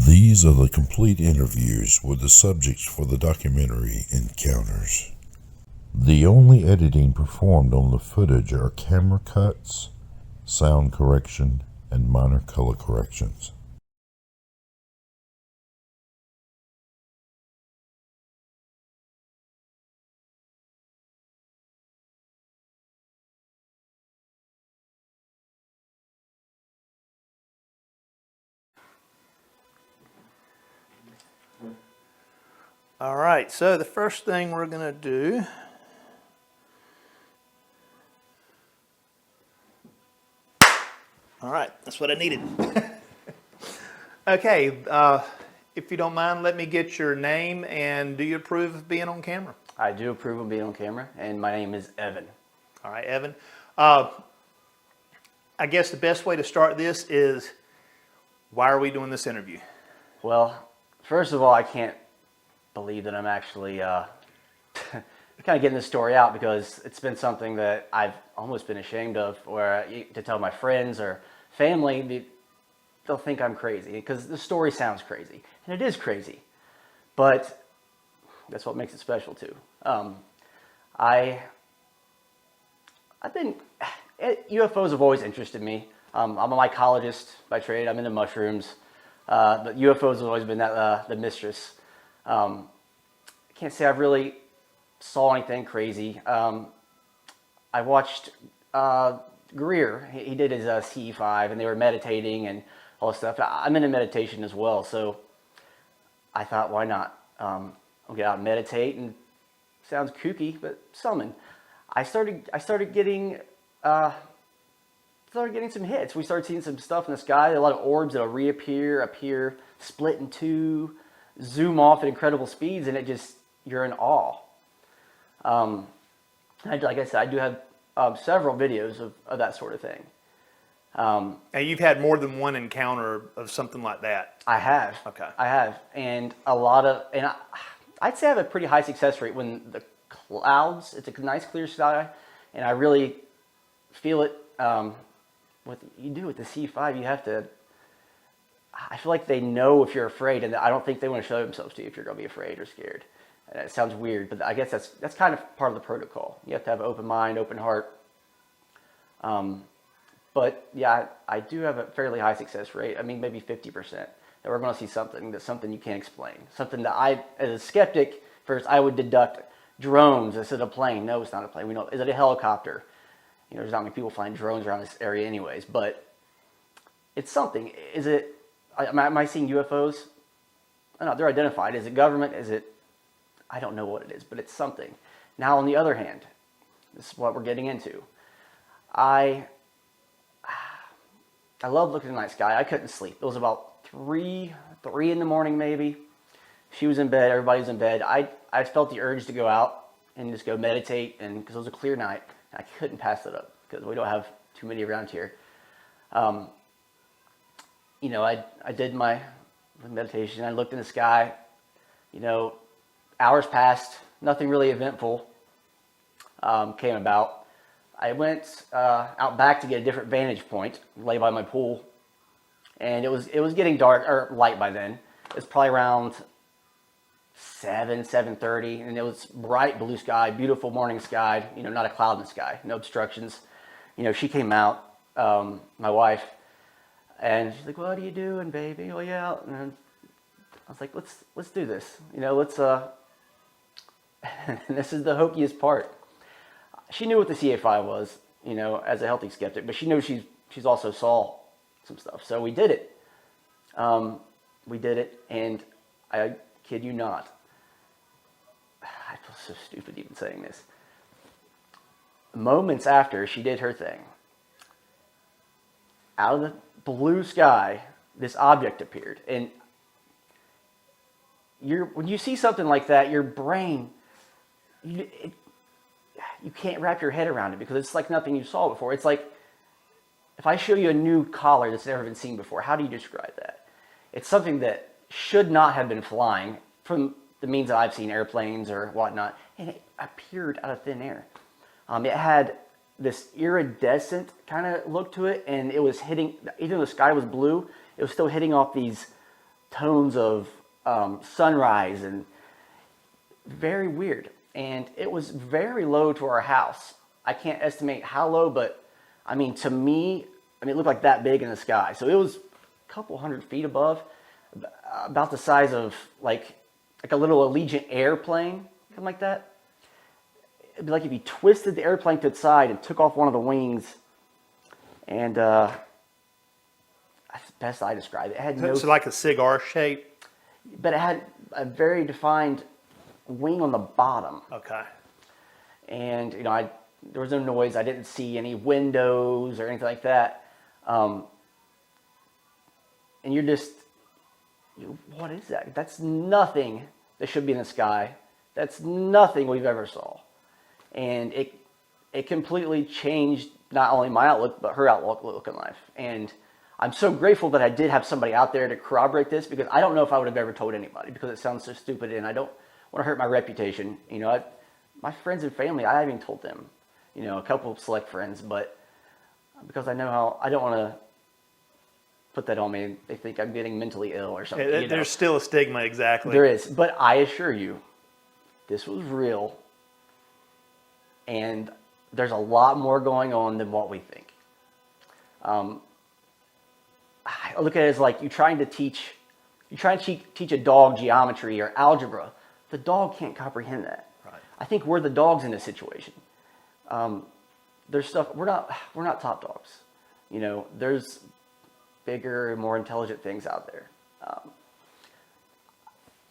These are the complete interviews with the subjects for the documentary Encounters. The only editing performed on the footage are camera cuts, sound correction, and minor color corrections. All right, so the first thing we're going to do all right, that's what I needed. Okay, if you don't mind, let me get your name, and do you approve of being on camera? I do approve of being on camera, and my name is Evan. All right, Evan. I guess the best way to start this is, why are we doing this interview? Well, first of all, I can't believe that I'm actually kind of getting this story out, because it's been something that I've almost been ashamed of, or to tell my friends or family. They'll think I'm crazy because the story sounds crazy, and it is crazy, but that's what makes it special too. UFOs have always interested me. I'm a mycologist by trade. I'm into mushrooms, but UFOs have always been the mistress. I can't say I've really saw anything crazy. I watched Greer. He did his CE5, and they were meditating and all this stuff. I'm into meditation as well, so I thought, why not? I'll get out and meditate, and sounds kooky, but summon. I started getting some hits. We started seeing some stuff in the sky. A lot of orbs that'll reappear, appear, split in two, zoom off at incredible speeds, and you're in awe. Like I said, I do have several videos of that sort of thing. And you've had more than one encounter of something like that? I have. Okay. I have, and I'd say I have a pretty high success rate when the clouds. It's a nice clear sky, and I really feel it. What you do with the C5, you have to. I feel like they know if you're afraid, and I don't think they want to show themselves to you if you're going to be afraid or scared. And it sounds weird, but I guess that's kind of part of the protocol. You have to have an open mind, open heart. But yeah, I do have a fairly high success rate. I mean, maybe 50%. That we're going to see something you can't explain. Something that I, as a skeptic, first I would deduct drones. Is it a plane? No, it's not a plane. We know. Is it a helicopter? There's not many people flying drones around this area, anyways. But it's something. Is it? Am I seeing UFOs? I don't know. They're identified. Is it government? Is it? I don't know what it is, but it's something. Now, on the other hand, this is what we're getting into. I love looking at the night sky. I couldn't sleep. It was about 3 in the morning, maybe. She was in bed. Everybody was in bed. I felt the urge to go out and just go meditate, and because it was a clear night, I couldn't pass it up because we don't have too many around here. I did my meditation. I looked in the sky. Hours passed. Nothing really eventful came about. I went out back to get a different vantage point, lay by my pool, and it was getting dark or light by then. It was probably around 7:30, and it was bright blue sky, beautiful morning sky. Not a cloud in the sky, no obstructions. She came out, my wife, and she's like, "What are you doing, baby?" "Oh yeah," and I was like, "Let's do this. Let's." And this is the hokiest part. She knew what the CA5 was, as a healthy skeptic, but she knows she's also saw some stuff. So we did it. And I kid you not, I feel so stupid even saying this. Moments after she did her thing, out of the blue sky, this object appeared. And when you see something like that, your brain, you can't wrap your head around it because it's like nothing you saw before. It's like if I show you a new collar that's never been seen before, how do you describe that? It's something that should not have been flying from the means that I've seen, airplanes or whatnot, and it appeared out of thin air. It had this iridescent kind of look to it, and it was hitting, even though the sky was blue, it was still hitting off these tones of sunrise, and very weird. And it was very low to our house. I can't estimate how low, but I mean, to me, it looked like that big in the sky. So it was a couple 100 feet above, about the size of like a little Allegiant airplane, something like that. It'd be like if you twisted the airplane to its side and took off one of the wings, and that's the best I describe it. It had no, So like a cigar shape? but it had a very defined wing on the bottom. Okay. And there was no noise. I didn't see any windows or anything like that. And you're just, what is that? That's nothing that should be in the sky. That's nothing we've ever saw. And it completely changed not only my outlook, but her outlook in life. And I'm so grateful that I did have somebody out there to corroborate this, because I don't know if I would have ever told anybody, because it sounds so stupid and I don't want to hurt my reputation. My friends and family, I haven't even told them, a couple of select friends, but because I know how, I don't want to put that on me. They think I'm getting mentally ill or something. There's still a stigma, exactly. There is, but I assure you, this was real. And there's a lot more going on than what we think. I look at it as like you try to teach a dog geometry or algebra. The dog can't comprehend that. Right. I think we're the dogs in this situation. There's stuff, we're not top dogs. There's bigger, more intelligent things out there.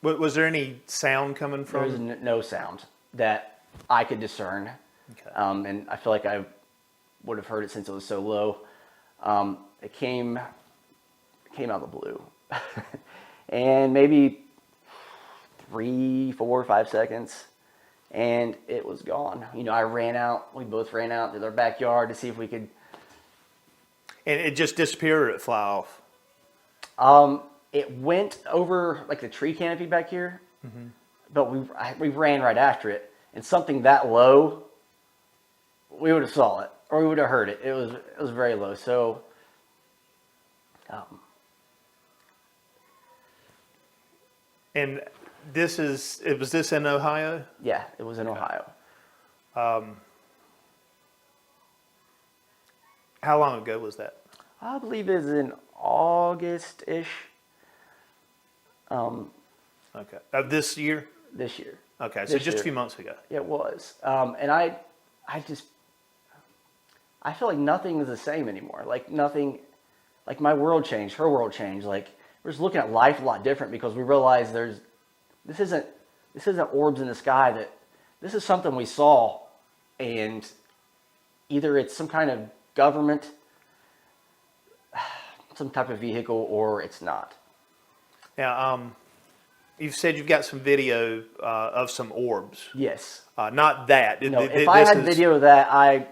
Was there any sound coming from? There was no sound that I could discern. Okay. And I feel like I would have heard it since it was so low. It came out of the blue. And maybe 3, 4, 5 seconds, and it was gone. I ran out. We both ran out to their backyard to see if we could. And it just disappeared, or it fly off? It went over like the tree canopy back here, but we ran right after it. And something that low, we would have saw it, or we would have heard it. It was very low. So, and was this in Ohio? yeah, it was in Ohio. How long ago was that? I believe it was in August-ish. Okay. Of this year? This year. Okay, so This just a year. few months ago. It was. And I feel like nothing is the same anymore. Like nothing, like my world changed, her world changed. Like we're just looking at life a lot different, because we realize this isn't orbs in the sky, this is something we saw, and either it's some kind of government, some type of vehicle, or it's not. Now, you've said you've got some video of some orbs. Yes. Not that. If I had video of that, I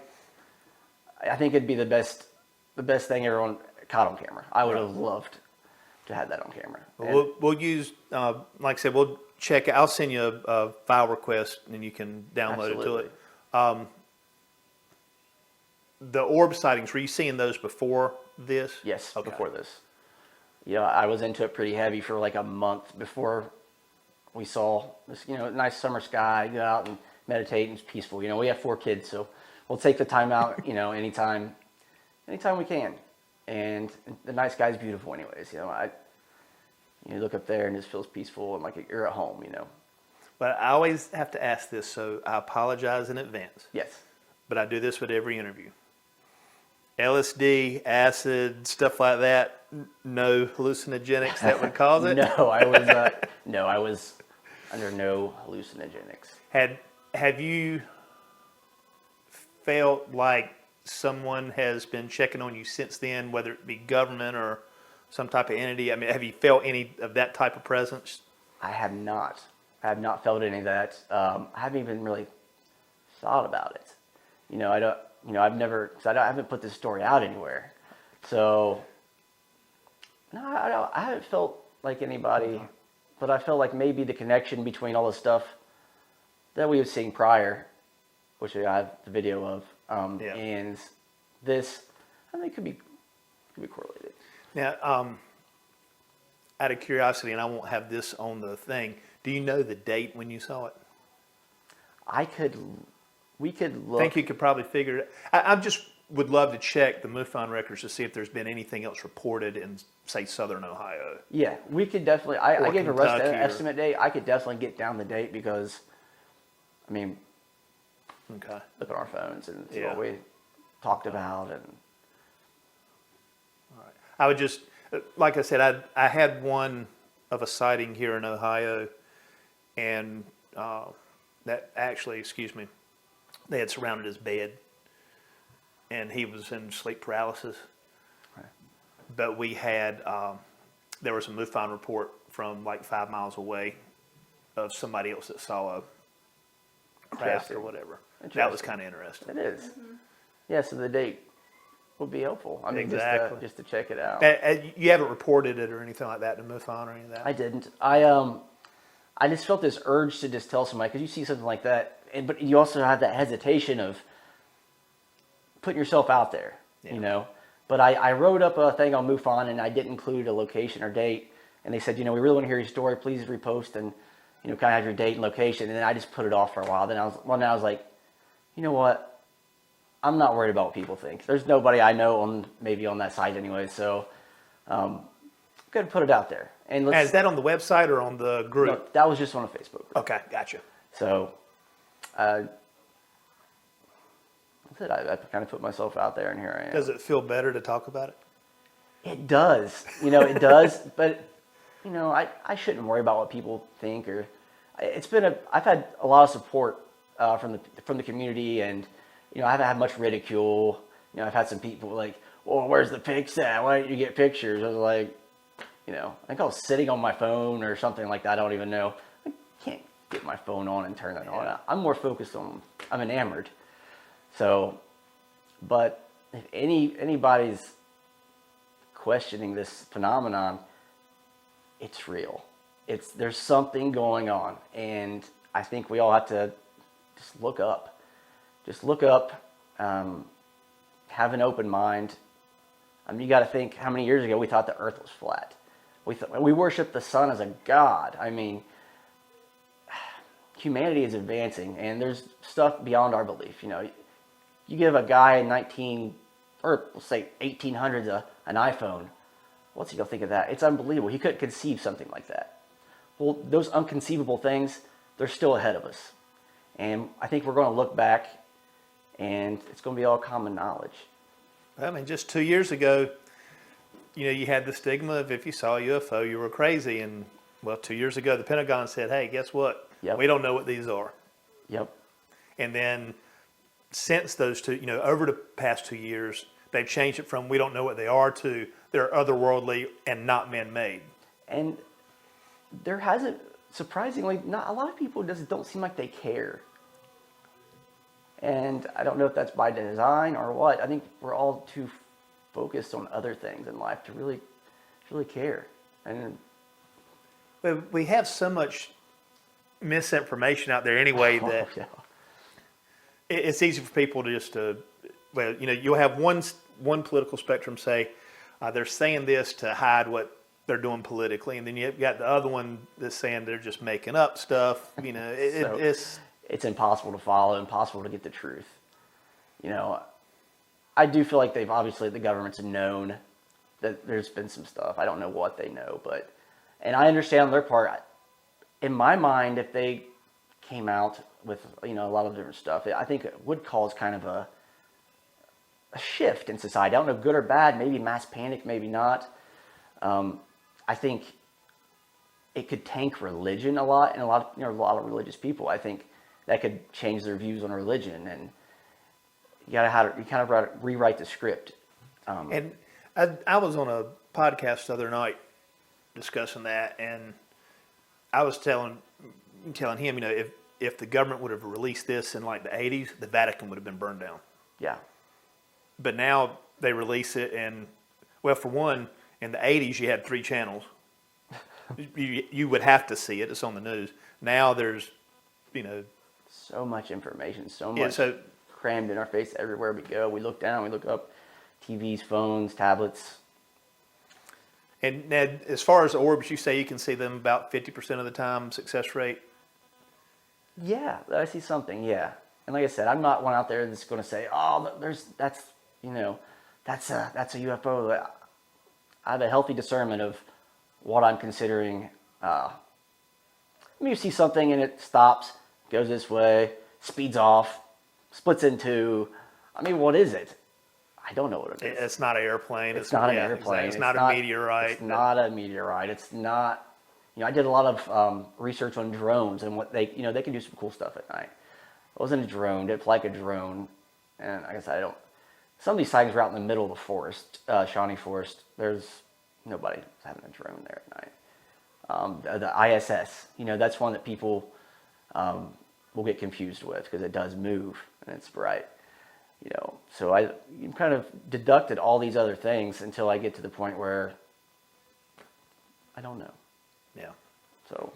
think it'd be the best thing ever caught on camera. I would have loved to have that on camera. We'll use, like I said, we'll check it. I'll send you a file request, and you can download it to it. The orb sightings, were you seeing those before this? Yes, Okay. before this. I was into it pretty heavy for like a month before we saw this, nice summer sky, go out and meditate, and it's peaceful. We have 4 kids, so we'll take the time out, anytime we can. And the night sky is beautiful anyways. You look up there and it just feels peaceful, and like you're at home, But I always have to ask this, so I apologize in advance. Yes. But I do this with every interview. LSD, acid, stuff like that, no hallucinogenics that would cause it? No, I was under no hallucinogenics. Have you felt like someone has been checking on you since then, whether it be government or some type of entity? I mean, have you felt any of that type of presence? I have not. I have not felt any of that. I haven't even really thought about it. I've never, because I haven't put this story out anywhere. So, no, I haven't felt like anybody, but I felt like maybe the connection between all the stuff that we have seen prior, which I have the video of, and this, I think could be correlated. Now, out of curiosity, and I won't have this on the thing, do you know the date when you saw it? We could look. I think you could probably figure it. I just would love to check the MUFON records to see if there's been anything else reported in, say, Southern Ohio. Yeah, we could definitely. I gave a rough Kentucky estimate date. I could definitely get down the date because, I mean, Okay. look at our phones and see Yeah. what we talked about. And All right. I would just, like I said, I had one of a sighting here in Ohio, and that actually, excuse me, they had surrounded his bed, and he was in sleep paralysis. Right. But we had, there was a MUFON report from like 5 miles away of somebody else that saw a craft or Interesting. whatever. That was Interesting. kind of interesting. it is. Yeah, so the date would be helpful. I mean, Exactly. just to check it out. You haven't reported it or anything like that to MUFON or any of that? I didn't. I just felt this urge to just tell somebody because you see something like that, but you also have that hesitation of putting yourself out there, Yeah. you know. But I wrote up a thing on MUFON and I didn't include a location or date, and they said, we really want to hear your story. Please repost and kind of have your date and location. And then I just put it off for a while. Then I was like, you know what? I'm not worried about what people think. There's nobody I know on that site anyway, so I'm gonna put it out there. And let's. Is that on the website or on the group? No, that was just on a Facebook group. Okay, gotcha. So, that's it. I kind of put myself out there, and here I am. Does it feel better to talk about it? It does. It does. But, I shouldn't worry about what people think. Or I've had a lot of support from the community, and I haven't had much ridicule. I've had some people like, "Well, where's the pics at? Why didn't you get pictures?" I was like, I think I was sitting on my phone or something like that. I don't even know. I can't get my phone on and turn it on. I'm more focused on. I'm enamored. So, but if anybody's questioning this phenomenon, it's real. There's something going on, and I think we all have to just look up. Just look up. Have an open mind. You got to think how many years ago we thought the Earth was flat. We worship the sun as a god. I mean, humanity is advancing, and there's stuff beyond our belief. You give a guy in 1800s an iPhone, what's he gonna think of that? It's unbelievable. He couldn't conceive something like that. Well, those unconceivable things, they're still ahead of us, and I think we're going to look back, and it's going to be all common knowledge. I mean, just 2 years ago, you had the stigma of if you saw a UFO, you were crazy. And, 2 years ago, the Pentagon said, hey, guess what? Yep. We don't know what these are. Yep. And then since those two, over the past 2 years, they've changed it from we don't know what they are to they're otherworldly and not man-made. And there hasn't, surprisingly, not a lot of people don't seem like they care. And I don't know if that's by design or what. I think we're all too focused on other things in life to really care. And we have so much misinformation out there anyway that yeah. it's easy for people to just you'll have one political spectrum say they're saying this to hide what they're doing politically, and then you've got the other one that's saying they're just making up stuff. It's impossible to follow, impossible to get the truth. I do feel like the government's known that there's been some stuff. I don't know what they know, and I understand on their part. In my mind, if they came out with a lot of different stuff, I think it would cause kind of a shift in society. I don't know, good or bad. Maybe mass panic, maybe not. I think it could tank religion a lot, and a lot of religious people. I think that could change their views on religion, and you kind of rewrite the script. And I was on a podcast the other night discussing that, and I was telling him, if the government would have released this in like the 80s, the Vatican would have been burned down. Yeah. But now they release it, and for one, in the 80s you had 3 channels. you would have to see it. It's on the news. Now there's, so much information, so much crammed in our face everywhere we go. We look down, we look up, TVs, phones, tablets. And Ned, as far as orbs, you say you can see them about 50% of the time, success rate? Yeah, I see something, yeah. And like I said, I'm not one out there that's going to say, oh, that's a UFO. I have a healthy discernment of what I'm considering. You see something and it stops, goes this way, speeds off, splits in two. I mean, what is it? I don't know what it is. It's not an airplane. It's not an airplane. Exactly. It's not a meteorite. It's not a meteorite. It's not. I did a lot of research on drones and what they can do some cool stuff at night. It wasn't a drone. It's like a drone, and I guess I don't. Some of these sightings were out in the middle of the forest, Shawnee Forest. There's nobody having a drone there at night. The ISS, that's one that people will get confused with because it does move and it's bright. So I kind of deducted all these other things until I get to the point where I don't know. Yeah. So.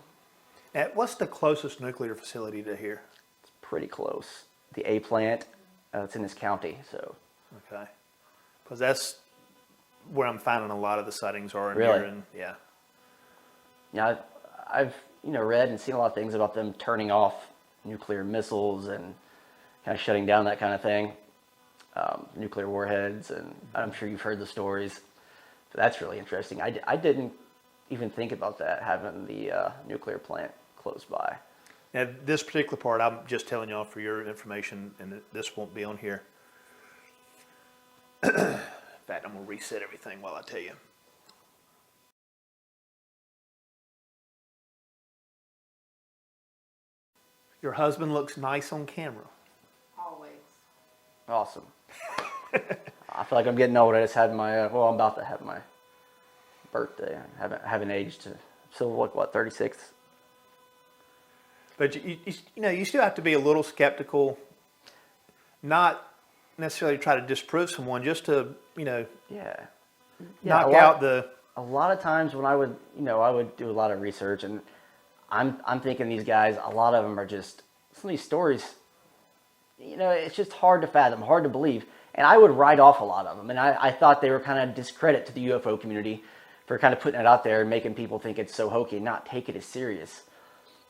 What's the closest nuclear facility to here? It's pretty close. The A plant, it's in this county, so. Okay. Because that's where I'm finding a lot of the sightings are in really? here. And, yeah. Yeah, I've read and seen a lot of things about them turning off nuclear missiles and kind of shutting down that kind of thing. Nuclear warheads, and I'm sure you've heard the stories. So that's really interesting. I didn't even think about that, having the nuclear plant close by. Now, this particular part, I'm just telling y'all for your information, and this won't be on here. In fact, I'm going to reset everything while I tell you. Your husband looks nice on camera. Always. Awesome. I feel like I'm getting old. I just had I'm about to have my birthday. I haven't aged. Still what, 36? But you still have to be a little skeptical, not necessarily try to disprove someone, just to knock out the. A lot of times when I would do a lot of research, and I'm thinking these guys, a lot of them are just some of these stories. It's just hard to fathom, hard to believe, and I would write off a lot of them, and I thought they were kind of discredit to the UFO community for kind of putting it out there and making people think it's so hokey and not take it as serious.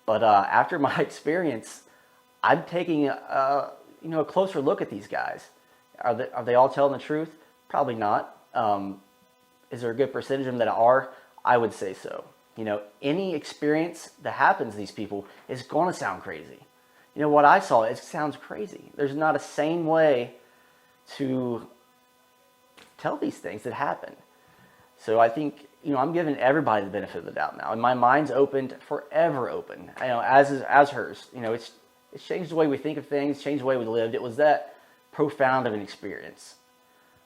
But after my experience, I'm taking a closer look at these guys. Are they all telling the truth? Probably not. Is there a good percentage of them that are? I would say so. Any experience that happens to these people is going to sound crazy. What I saw, it sounds crazy. There's not a sane way to tell these things that happen. So I think, I'm giving everybody the benefit of the doubt now. And my mind's opened, forever open, as hers. It's changed the way we think of things, changed the way we lived. It was that profound of an experience.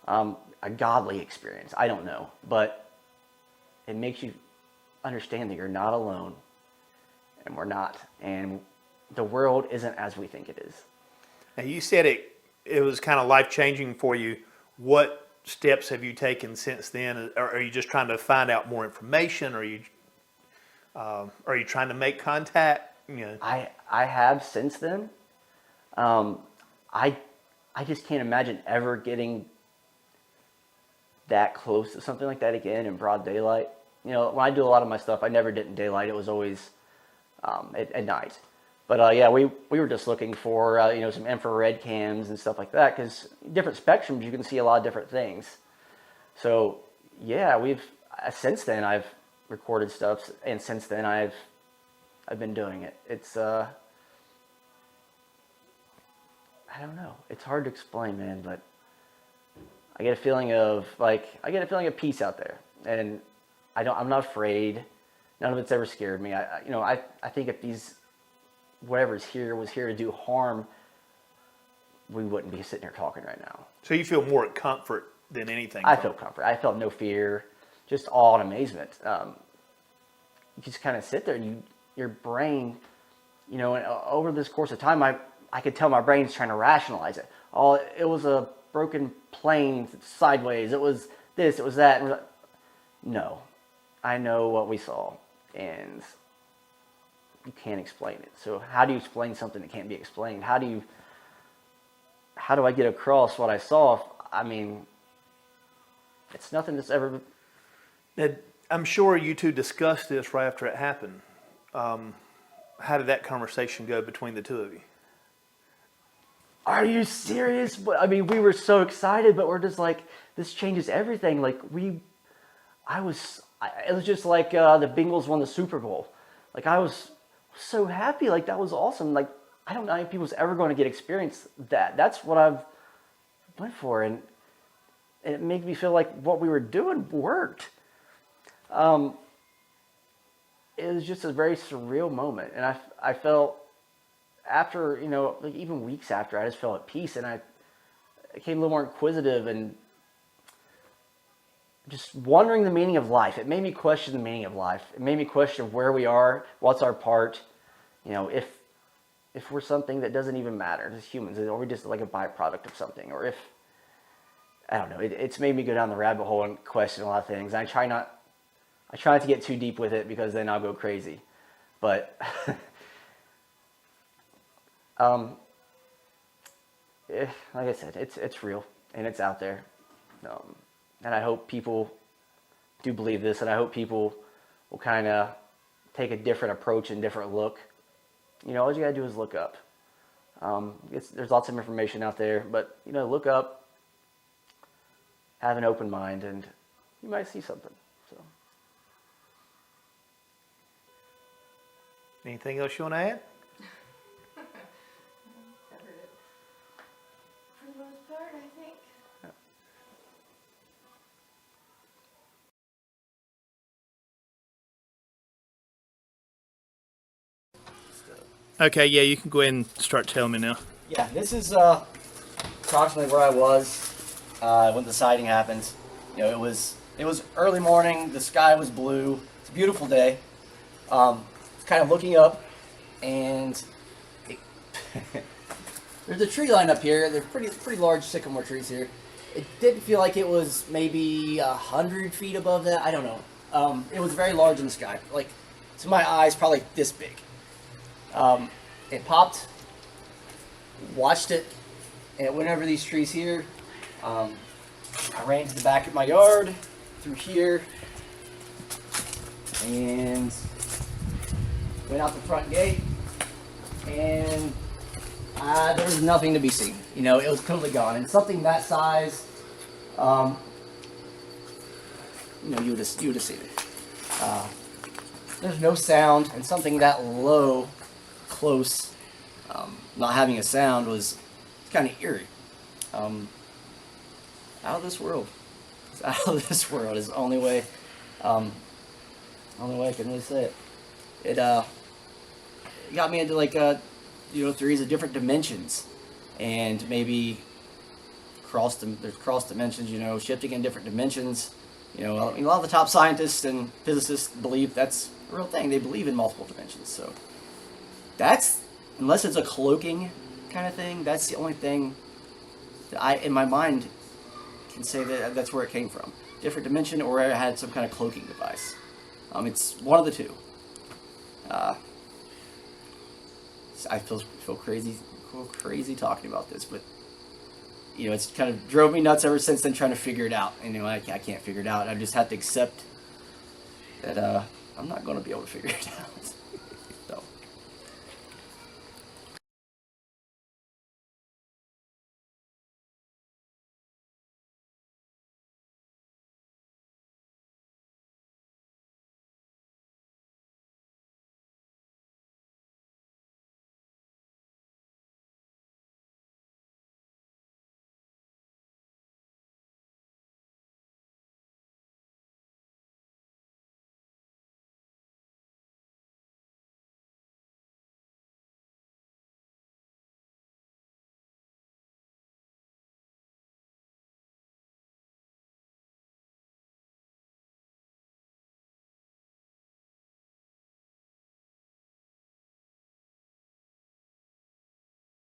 A godly experience, I don't know. But it makes you understand that you're not alone. And we're not. And the world isn't as we think it is. Now, you said it was kind of life-changing for you. What steps have you taken since then? Or are you just trying to find out more information? Or are you trying to make contact? I have since then. I just can't imagine ever getting that close to something like that again in broad daylight. When I do a lot of my stuff, I never did it in daylight. It was always at night. But we were just looking for some infrared cams and stuff like that, because different spectrums you can see a lot of different things. So we've since then I've recorded stuff, and since then I've been doing it. It's I don't know. It's hard to explain, man, but I get a feeling of peace out there, and I'm not afraid. None of it's ever scared me. I think if whatever's here was here to do harm, we wouldn't be sitting here talking right now. So you feel more comfort than anything? I feel comfort. I felt no fear, just awe and amazement. You just kind of sit there, and your brain, and over this course of time, I could tell my brain's trying to rationalize it. Oh, it was a broken plane sideways. It was this, it was that. And no, I know what we saw, and you can't explain it. So how do you explain something that can't be explained? How do I get across what I saw? I mean, it's nothing that's ever... I'm sure you two discussed this right after it happened. How did that conversation go between the two of you? Are you serious? But I mean, we were so excited, but we're just like, this changes everything. Like it was just like the Bengals won the Super Bowl. Like I was so happy. Like that was awesome. Like I don't know if people's ever going to get experience that. That's what I've went for, and it made me feel like what we were doing worked. It was just a very surreal moment, and I felt after, like even weeks after, I just felt at peace, and I became a little more inquisitive and just wondering the meaning of life. It made me question the meaning of life. It made me question where we are, what's our part, if we're something that doesn't even matter as humans, or we're just like a byproduct of something, or if, I don't know, it's made me go down the rabbit hole and question a lot of things. I try not to get too deep with it because then I'll go crazy. But like I said, it's real and it's out there. And I hope people do believe this, and I hope people will kind of take a different approach and different look. All you gotta do is look up. There's lots of information out there, but look up, have an open mind, and you might see something. So, anything else you want to add? Covered it for the most part, I think. Okay, yeah, you can go ahead and start telling me now. yeah, this is approximately where I was when the sighting happened. It was early morning. The sky was blue. It's a beautiful day. Kind of looking up, and there's a tree line up here. There's pretty large sycamore trees here. It didn't feel like it was maybe 100 feet above that. I don't know. It was very large in the sky, like to my eyes, probably this big. It popped, watched it, and it went over these trees here. I ran to the back of my yard, through here, and went out the front gate, and there was nothing to be seen. It was totally gone. And something that size, you would have seen it. There's no sound, and something that low, close, not having a sound was kind of eerie. Out of this world. It's out of this world is the only way I can really say it. It got me into like theories of different dimensions, and maybe there's cross dimensions, shifting in different dimensions. A lot of the top scientists and physicists believe that's a real thing. They believe in multiple dimensions. So that's, unless it's a cloaking kind of thing, that's the only thing that I, in my mind, can say that that's where it came from. Different dimension, or it had some kind of cloaking device. It's one of the two. I feel crazy talking about this, but it's kind of drove me nuts ever since then, trying to figure it out. And I can't figure it out. I just have to accept that I'm not going to be able to figure it out.